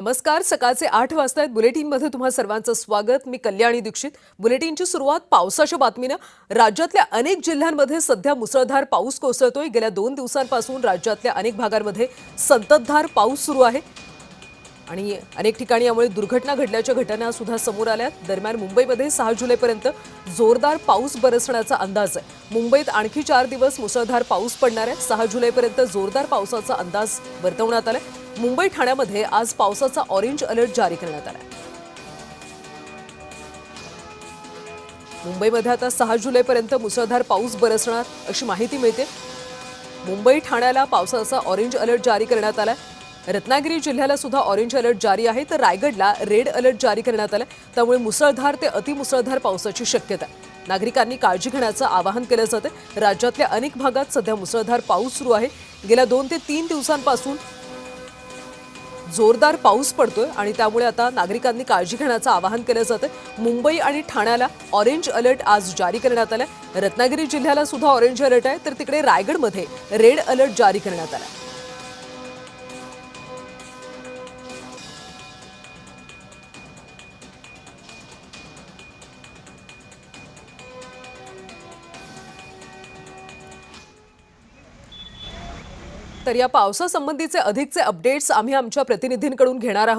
नमस्कार. सकाळचे 8 वाजता बुलेटिनमध्ये तुम्हा सर्वांचं स्वागत. मी कल्याणी दीक्षित. बुलेटिनची सुरुवात पावसाच्या बातमीनं. राज्यातल्या अनेक जिल्ह्यांमध्ये सध्या मुसळधार पाऊस कोसळतोय. गेल्या 2 दिवसांपासून राज्यातल्या अनेक भागांमध्ये संततधार पाऊस सुरू आहे आणि अनेक ठिकाणी यामुळे दुर्घटना घडल्याच्या घटना सुद्धा समोर आल्यात. दरम्यान मुंबईमध्ये 6 जुलैपर्यंत जोरदार पाऊस बरसण्याचा अंदाज आहे. मुंबईत आणखी 4 दिवस मुसळधार पाऊस पडणार आहे. 6 जुलैपर्यंत जोरदार पावसाचा अंदाज वर्तवण्यात आलाय. मुंबई ठाण्यामध्ये आज पावसाचा ऑरेंज अलर्ट जारी करण्यात आला. मुंबईमध्ये आता 6 जुलैपर्यंत मुसळधार पाऊस बरसणार अशी माहिती मिळते. मुंबई ठाण्याला पावसाचा ऑरेंज अलर्ट जारी करण्यात आला. रत्नागिरी जिल्ह्याला सुद्धा ऑरेंज अलर्ट जारी आहे, तर रायगडला रेड अलर्ट जारी करण्यात आला. त्यामुळे मुसळधार ते अतिमुसळधार पावसाची शक्यता आहे. नागरिकांनी काळजी घेण्याचं आवाहन केलं जातं. राज्यातल्या अनेक भागात सध्या मुसळधार पाऊस सुरू आहे. गेल्या 2 ते 3 दिवसांपासून जोरदार पाऊस पडतोय आणि त्यामुळे आता नागरिकांनी काळजी घेण्याचं आवाहन केलं जातं. मुंबई आणि ठाण्याला ऑरेंज अलर्ट आज जारी करण्यात आलाय. रत्नागिरी जिल्ह्याला सुद्धा ऑरेंज अलर्ट आहे, तर तिकडे रायगडमध्ये रेड अलर्ट जारी करण्यात आला. तर या पावसासंबंधीचे अधिकचे अपडेट्स आम्ही आमच्या प्रतिनिधींकडून घेणार आहोत.